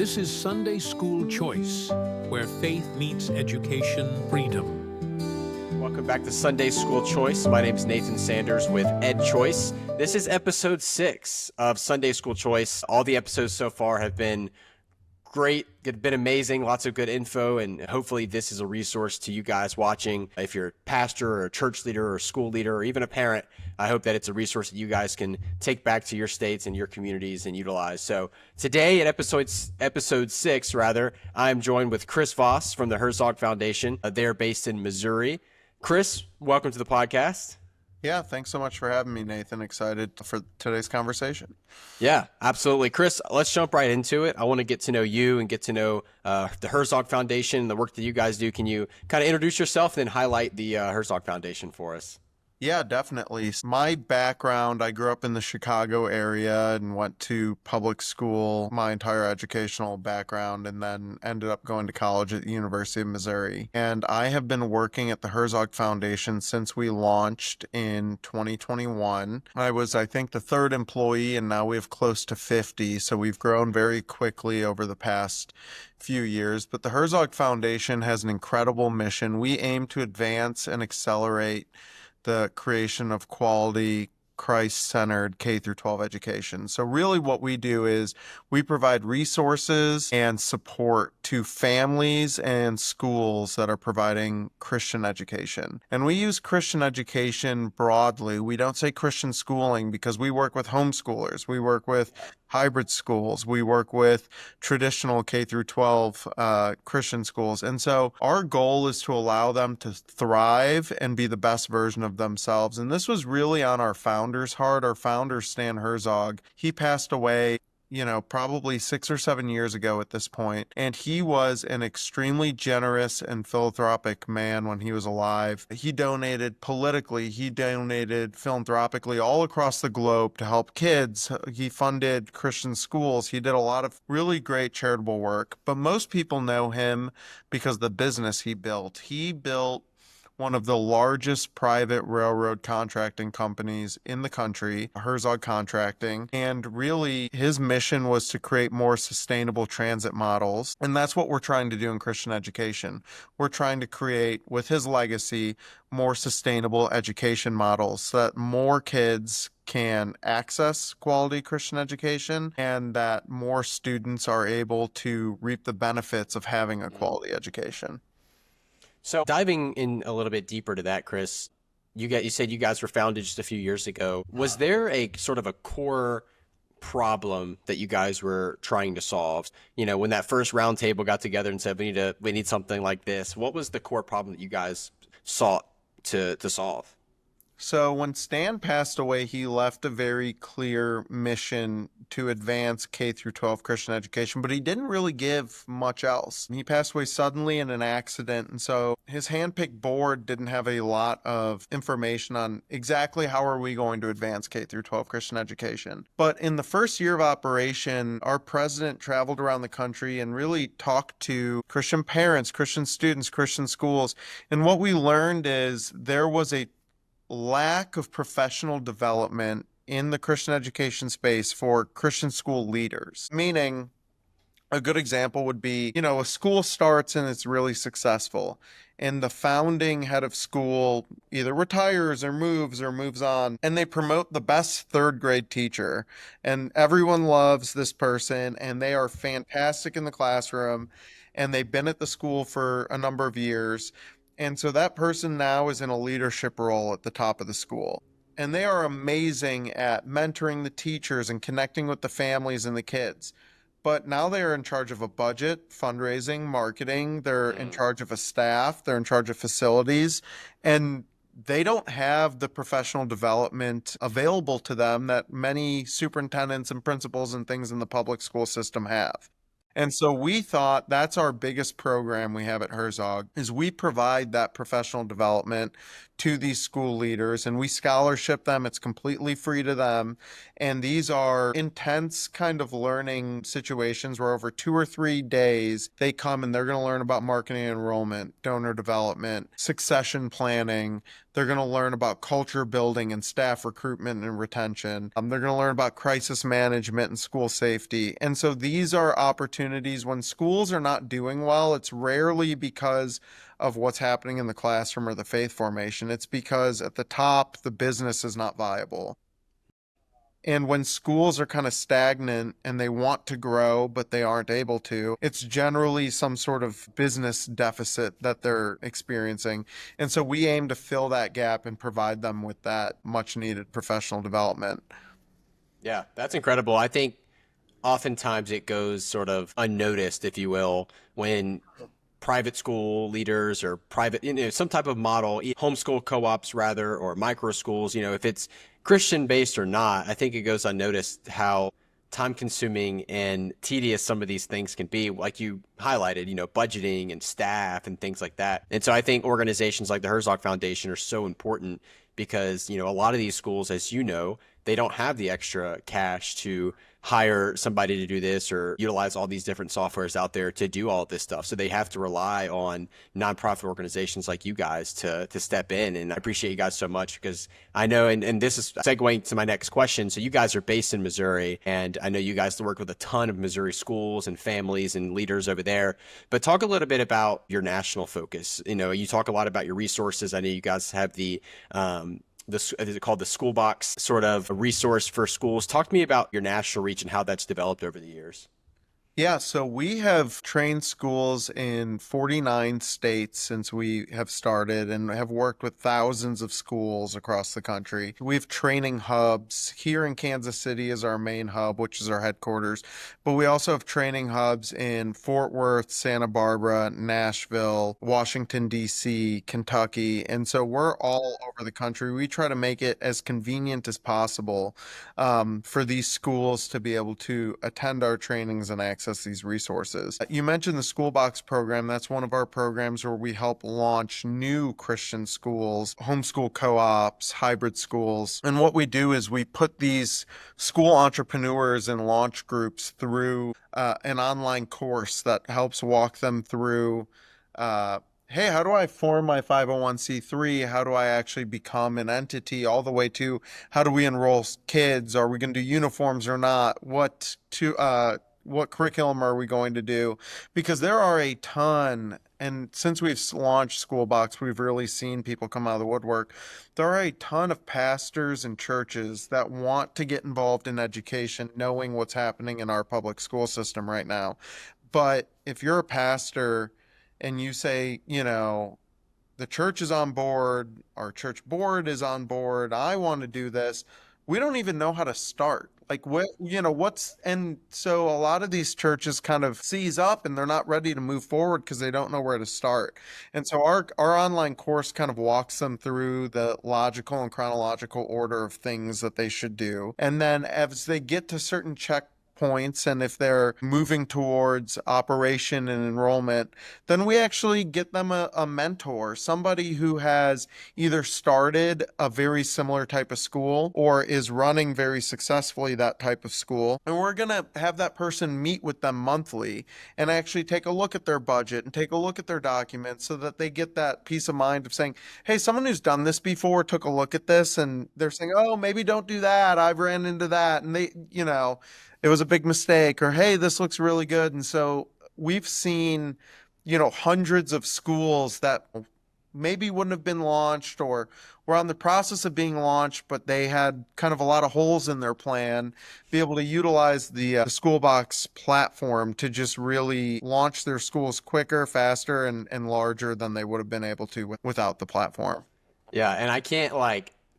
This is Sunday School Choice, where faith meets education freedom. Welcome back to Sunday School Choice. My name is Nathan Sanders with Ed Choice. This is episode 6 of Sunday School Choice. All the episodes so far have been great. It's been amazing. Lots of good info. And hopefully this is a resource to you guys watching. If you're a pastor or a church leader or a school leader or even a parent, I hope that it's a resource that you guys can take back to your states and your communities and utilize. So today at episode 6, I'm joined with Chris Vas from the Herzog Foundation. They're based in Missouri. Chris, welcome to the podcast. Yeah, thanks so much for having me, Nathan. Excited for today's conversation. Yeah, absolutely. Chris, let's jump right into it. I want to get to know you and get to know the Herzog Foundation, the work that you guys do. Can you kind of introduce yourself and then highlight the Herzog Foundation for us? Yeah, definitely. My background, I grew up in the Chicago area and went to public school my entire educational background, and then ended up going to college at the University of Missouri. And I have been working at the Herzog Foundation since we launched in 2021. I was, I think, the third employee, and now we have close to 50. So we've grown very quickly over the past few years. But the Herzog Foundation has an incredible mission. We aim to advance and accelerate the creation of quality, Christ-centered K-12 education. So really what we do is we provide resources and support to families and schools that are providing Christian education. And we use Christian education broadly. We don't say Christian schooling because we work with homeschoolers. We work with hybrid schools. We work with traditional K-12 Christian schools. And so our goal is to allow them to thrive and be the best version of themselves. And this was really on our founder's heart. Our founder, Stan Herzog, he passed away probably 6 or 7 years ago at this point. And he was an extremely generous and philanthropic man when he was alive. He donated politically, he donated philanthropically all across the globe to help kids. He funded Christian schools. He did a lot of really great charitable work. But most people know him because of the business he built. He built one of the largest private railroad contracting companies in the country, Herzog Contracting. And really, his mission was to create more sustainable transit models. And that's what we're trying to do in Christian education. We're trying to create, with his legacy, more sustainable education models so that more kids can access quality Christian education and that more students are able to reap the benefits of having a quality education. So diving in a little bit deeper to that, Chris, you said you guys were founded just a few years ago. Was there a sort of a core problem that you guys were trying to solve? When that first roundtable got together and said we need something like this, what was the core problem that you guys sought to solve? So when Stan passed away, he left a very clear mission to advance K-12 Christian education, but he didn't really give much else. He passed away suddenly in an accident, and so his handpicked board didn't have a lot of information on exactly how are we going to advance K-12 Christian education. But in the first year of operation, our president traveled around the country and really talked to Christian parents, Christian students, Christian schools, and what we learned is there was a lack of professional development in the Christian education space for Christian school leaders. Meaning, a good example would be, a school starts and it's really successful, and the founding head of school either retires or moves on, and they promote the best third grade teacher, and everyone loves this person, and they are fantastic in the classroom, and they've been at the school for a number of years. And so that person now is in a leadership role at the top of the school. And they are amazing at mentoring the teachers and connecting with the families and the kids. But now they are in charge of a budget, fundraising, marketing. They're in charge of a staff. They're in charge of facilities. And they don't have the professional development available to them that many superintendents and principals and things in the public school system have. And so we thought that's our biggest program we have at Herzog, is we provide that professional development to these school leaders, and we scholarship them. It's completely free to them. And these are intense kind of learning situations where over 2 or 3 days, they come and they're going to learn about marketing and enrollment, donor development, succession planning. They're going to learn about culture building and staff recruitment and retention. They're going to learn about crisis management and school safety. And so these are opportunities when schools are not doing well. It's rarely because of what's happening in the classroom or the faith formation. It's because at the top, the business is not viable. And when schools are kind of stagnant and they want to grow, but they aren't able to, it's generally some sort of business deficit that they're experiencing. And so we aim to fill that gap and provide them with that much needed professional development. Yeah, that's incredible. I think oftentimes it goes sort of unnoticed, if you will, when private school leaders or private, some type of model, homeschool co-ops rather, or micro schools, if it's Christian based or not, I think it goes unnoticed how time consuming and tedious some of these things can be, like you highlighted, budgeting and staff and things like that. And so I think organizations like the Herzog Foundation are so important because, a lot of these schools, as you know, they don't have the extra cash to hire somebody to do this or utilize all these different softwares out there to do all of this stuff. So they have to rely on nonprofit organizations like you guys to step in. And I appreciate you guys so much because I know, and this is segueing to my next question. So you guys are based in Missouri, and I know you guys work with a ton of Missouri schools and families and leaders over there. But talk a little bit about your national focus. You talk a lot about your resources. I know you guys have is it called the SchoolBox sort of a resource for schools. Talk to me about your national reach and how that's developed over the years. Yeah, so we have trained schools in 49 states since we have started and have worked with thousands of schools across the country. We have training hubs. Here in Kansas City is our main hub, which is our headquarters. But we also have training hubs in Fort Worth, Santa Barbara, Nashville, Washington, D.C., Kentucky. And so we're all over the country. We try to make it as convenient as possible for these schools to be able to attend our trainings and access these resources. You mentioned the SchoolBox program. That's one of our programs where we help launch new Christian schools, homeschool co-ops, hybrid schools. And what we do is we put these school entrepreneurs and launch groups through an online course that helps walk them through hey, how do I form my 501c3? How do I actually become an entity? All the way to how do we enroll kids? Are we going to do uniforms or not? What curriculum are we going to do? Because there are a ton, and since we've launched SchoolBox, we've really seen people come out of the woodwork. There are a ton of pastors and churches that want to get involved in education, knowing what's happening in our public school system right now. But if you're a pastor and you say, the church is on board, our church board is on board, I want to do this, we don't even know how to start. And so a lot of these churches kind of seize up and they're not ready to move forward because they don't know where to start. And so our online course kind of walks them through the logical and chronological order of things that they should do. And then as they get to certain checkpoints, and if they're moving towards operation and enrollment, then we actually get them a mentor, somebody who has either started a very similar type of school or is running very successfully that type of school. And we're going to have that person meet with them monthly and actually take a look at their budget and take a look at their documents so that they get that peace of mind of saying, hey, someone who's done this before took a look at this and they're saying, oh, maybe don't do that. I've ran into that. And it was a big mistake, or, hey, this looks really good. And so we've seen, hundreds of schools that maybe wouldn't have been launched or were on the process of being launched, but they had kind of a lot of holes in their plan, be able to utilize the SchoolBox platform to just really launch their schools quicker, faster, and larger than they would have been able to without the platform. Yeah, and I can't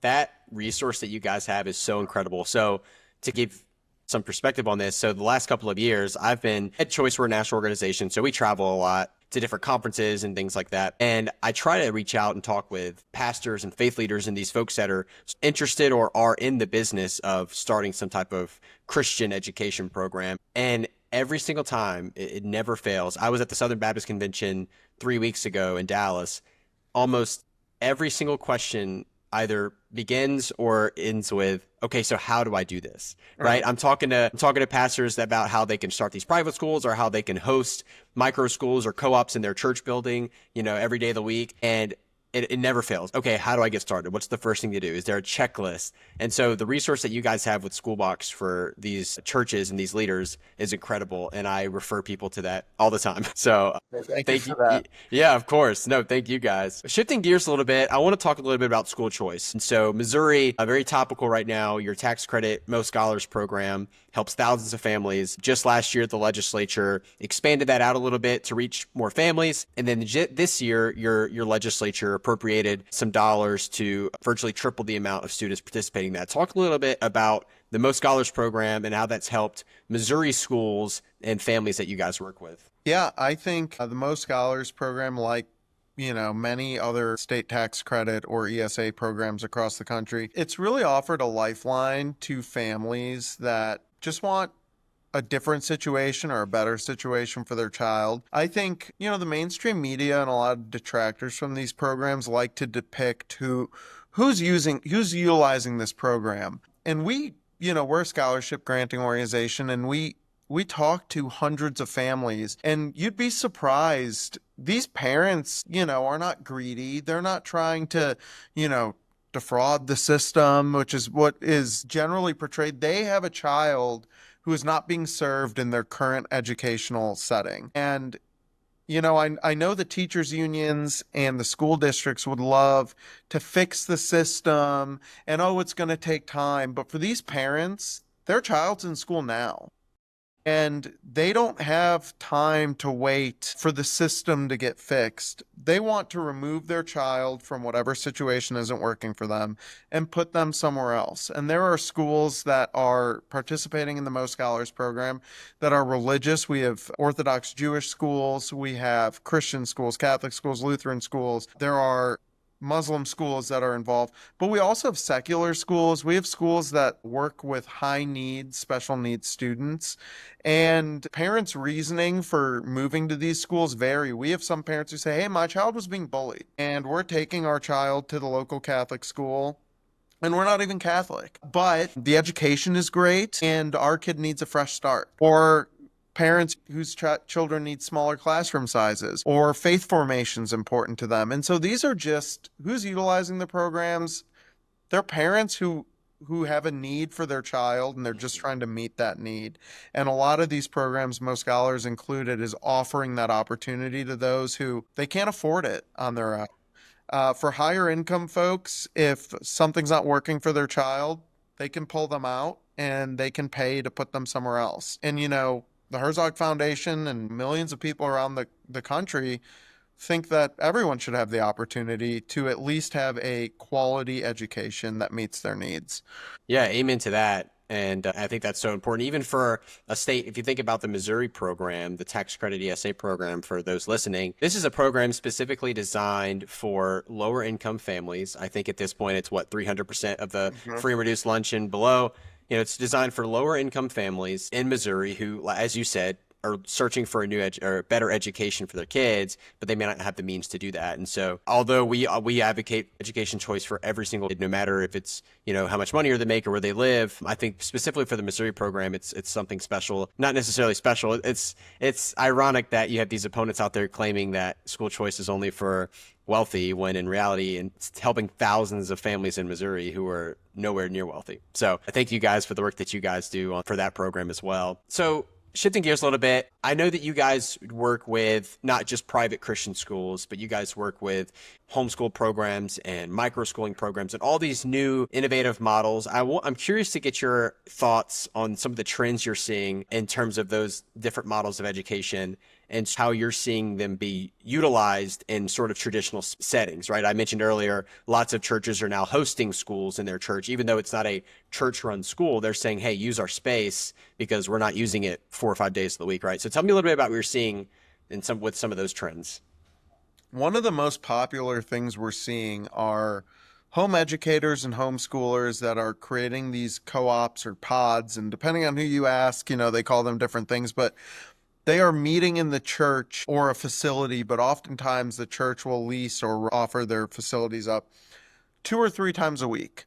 that resource that you guys have is so incredible. So to give some perspective on this. So the last couple of years, I've been at Choice. We're a national organization, so we travel a lot to different conferences and things like that. And I try to reach out and talk with pastors and faith leaders and these folks that are interested or are in the business of starting some type of Christian education program. And every single time, it never fails. I was at the Southern Baptist Convention 3 weeks ago in Dallas. Almost every single question either begins or ends with, okay, so how do I do this? Right? I'm talking to pastors about how they can start these private schools or how they can host micro schools or co-ops in their church building, every day of the week. And it never fails. Okay, how do I get started? What's the first thing to do? Is there a checklist? And so the resource that you guys have with SchoolBox for these churches and these leaders is incredible. And I refer people to that all the time. So Thank you thank for you. that. Yeah, of course. No, thank you guys. Shifting gears a little bit, I want to talk a little bit about school choice. And so Missouri, very topical right now, your tax credit MoScholars program helps thousands of families. Just last year, the legislature expanded that out a little bit to reach more families. And then this year, your legislature appropriated some dollars to virtually triple the amount of students participating in that. Talk a little bit about the MoScholars program and how that's helped Missouri schools and families that you guys work with. Yeah, I think the MoScholars program, like many other state tax credit or ESA programs across the country, it's really offered a lifeline to families that just want a different situation or a better situation for their child. I think, the mainstream media and a lot of detractors from these programs like to depict who's utilizing this program. And we're a scholarship granting organization, and we talk to hundreds of families, and you'd be surprised. These parents, are not greedy. They're not trying to, defraud the system, which is what is generally portrayed. They have a child who is not being served in their current educational setting. And, I know the teachers unions and the school districts would love to fix the system and, it's going to take time. But for these parents, their child's in school now. And they don't have time to wait for the system to get fixed. They want to remove their child from whatever situation isn't working for them and put them somewhere else. And there are schools that are participating in the MoScholars program that are religious. We have Orthodox Jewish schools, we have Christian schools, Catholic schools, Lutheran schools. There are Muslim schools that are involved, but we also have secular schools. We have schools that work with high needs, special needs students, and parents' reasoning for moving to these schools vary. We have some parents who say, hey, my child was being bullied, and we're taking our child to the local Catholic school, and we're not even Catholic, but the education is great, and our kid needs a fresh start. Or parents whose children need smaller classroom sizes, or faith formation is important to them. And so these are just who's utilizing the programs. They're parents who have a need for their child, and they're just trying to meet that need. And a lot of these programs, MoScholars included, is offering that opportunity to those who they can't afford it on their own. For higher income folks, if something's not working for their child, they can pull them out and they can pay to put them somewhere else. And the Herzog Foundation and millions of people around the country think that everyone should have the opportunity to at least have a quality education that meets their needs. Yeah, amen to that. And I think that's so important, even for a state. If you think about the Missouri program, the tax credit ESA program, for those listening, this is a program specifically designed for lower income families. I think at this point, it's 300% of the free and reduced lunch and below. It's designed for lower income families in Missouri who, as you said, are searching for a new or better education for their kids, but they may not have the means to do that. And so, although we advocate education choice for every single kid, no matter if it's how much money they make or where they live, I think specifically for the Missouri program, it's something special. Not necessarily special. It's ironic that you have these opponents out there claiming that school choice is only for wealthy, when in reality it's helping thousands of families in Missouri who are nowhere near wealthy. So I thank you guys for the work that you guys do for that program as well. So shifting gears a little bit, I know that you guys work with not just private Christian schools, but you guys work with homeschool programs and microschooling programs and all these new innovative models. I'm curious to get your thoughts on some of the trends you're seeing in terms of those different models of education and how you're seeing them be utilized in sort of traditional settings, right? I mentioned earlier, lots of churches are now hosting schools in their church. Even though it's not a church-run school, they're saying, hey, use our space because we're not using it 4 or 5 days of the week, right? So tell me a little bit about what you're seeing with some of those trends. One of the most popular things we're seeing are home educators and homeschoolers that are creating these co-ops or pods, and depending on who you ask, they call them different things, but they are meeting in the church or a facility, but oftentimes the church will lease or offer their facilities up 2 or 3 times a week.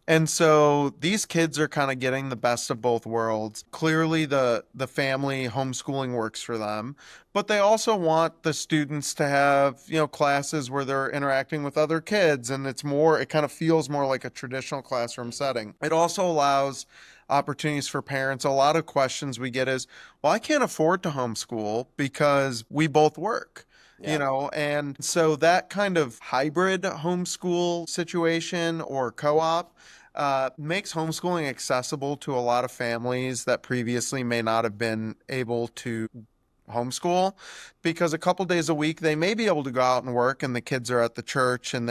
And so these kids are kind of getting the best of both worlds. Clearly the family homeschooling works for them, but they also want the students to have, classes where they're interacting with other kids, and it kind of feels more like a traditional classroom setting. It also allows opportunities for parents. A lot of questions we get is, well, I can't afford to homeschool because we both work. Yeah. And so that kind of hybrid homeschool situation or co-op makes homeschooling accessible to a lot of families that previously may not have been able to homeschool, because a couple days a week they may be able to go out and work and the kids are at the church, and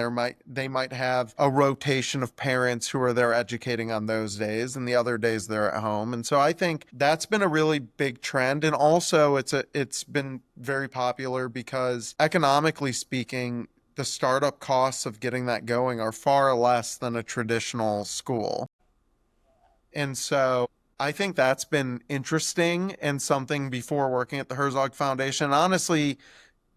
they might have a rotation of parents who are there educating on those days, and the other days they're at home. And so I think that's been a really big trend. And also it's been very popular because, economically speaking, the startup costs of getting that going are far less than a traditional school. And so I think that's been interesting, and something before working at the Herzog Foundation. Honestly,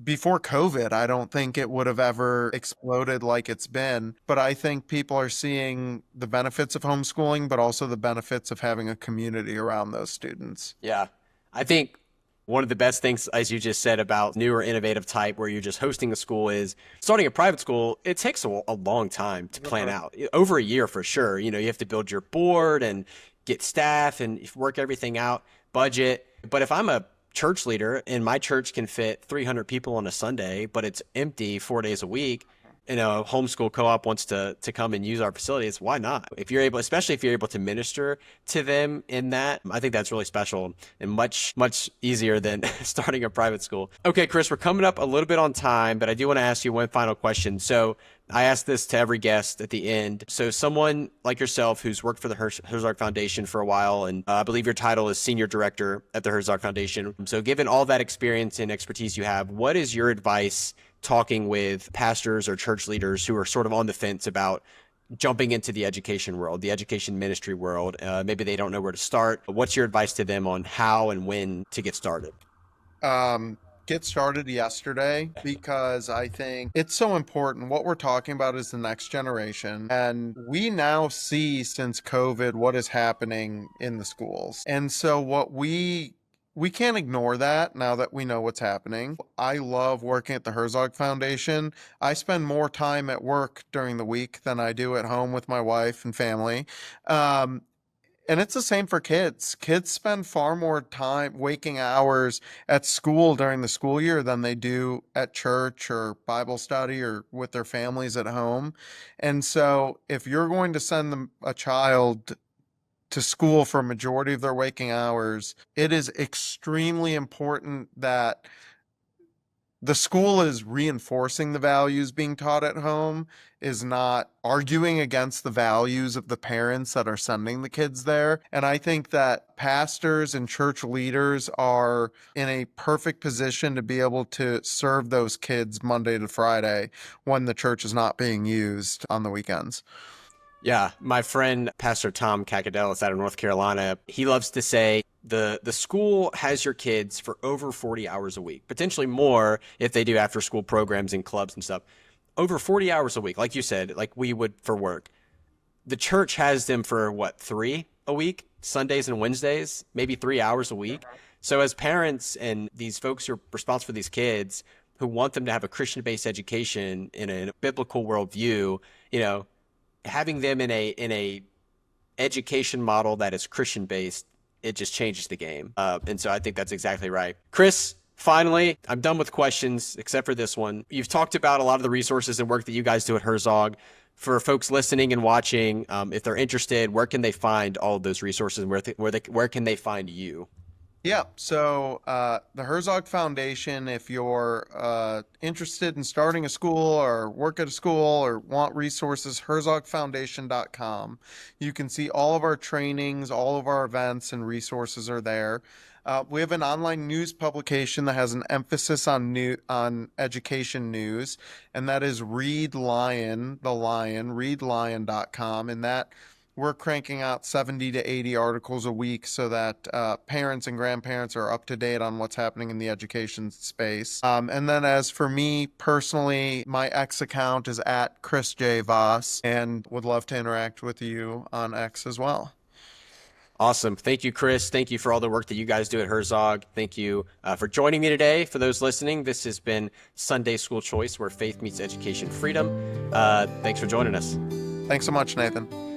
before COVID, I don't think it would have ever exploded like it's been. But I think people are seeing the benefits of homeschooling, but also the benefits of having a community around those students. Yeah. I think one of the best things, as you just said, about newer innovative type where you're just hosting a school is starting a private school. It takes a long time to plan out, over a year for sure. You have to build your board and get staff and work everything out, budget. But if I'm a church leader and my church can fit 300 people on a Sunday, but it's empty 4 days a week, homeschool co-op wants to come and use our facilities, why not? If you're able, especially if you're able to minister to them in that, I think that's really special and much, much easier than starting a private school. Okay, Chris, we're coming up a little bit on time, but I do want to ask you one final question. So I ask this to every guest at the end. So someone like yourself who's worked for the Herzog Foundation for a while, and I believe your title is Senior Director at the Herzog Foundation. So given all that experience and expertise you have, what is your advice talking with pastors or church leaders who are sort of on the fence about jumping into the education world, the education ministry world? Maybe they don't know where to start. What's your advice to them on how and when to get started? Get started yesterday, because I think it's so important. What we're talking about is the next generation. And we now see, since COVID, what is happening in the schools. And so we can't ignore that now that we know what's happening. I love working at the Herzog Foundation. I spend more time at work during the week than I do at home with my wife and family. And it's the same for kids. Kids spend far more time, waking hours, at school during the school year than they do at church or Bible study or with their families at home. And so if you're going to send a child to school for a majority of their waking hours, it is extremely important that the school is reinforcing the values being taught at home, is not arguing against the values of the parents that are sending the kids there. And I think that pastors and church leaders are in a perfect position to be able to serve those kids Monday to Friday when the church is not being used on the weekends. Yeah, my friend, Pastor Tom Kakadelis out of North Carolina, he loves to say the school has your kids for over 40 hours a week, potentially more if they do after school programs and clubs and stuff. Over 40 hours a week, like you said, like we would for work. The church has them for what, 3 a week, Sundays and Wednesdays, maybe 3 hours a week. So as parents and these folks who are responsible for these kids who want them to have a Christian-based education in a biblical worldview, having them in a education model that is Christian based, it just changes the game. And so I think that's exactly right. Chris, finally, I'm done with questions except for this one. You've talked about a lot of the resources and work that you guys do at Herzog. For folks listening and watching, if they're interested, where can they find all of those resources, and where can they find you? Yeah, so the Herzog Foundation, if you're interested in starting a school or work at a school or want resources, herzogfoundation.com. You can see all of our trainings, all of our events and resources are there. We have an online news publication that has an emphasis on education news, and that is Read Lion, the Lion, readlion.com, and that we're cranking out 70 to 80 articles a week so that parents and grandparents are up to date on what's happening in the education space. And then as for me personally, my X account is at Chris J. Vas, and would love to interact with you on X as well. Awesome. Thank you, Chris. Thank you for all the work that you guys do at Herzog. Thank you for joining me today. For those listening, this has been Sunday School Choice, where faith meets education freedom. Thanks for joining us. Thanks so much, Nathan.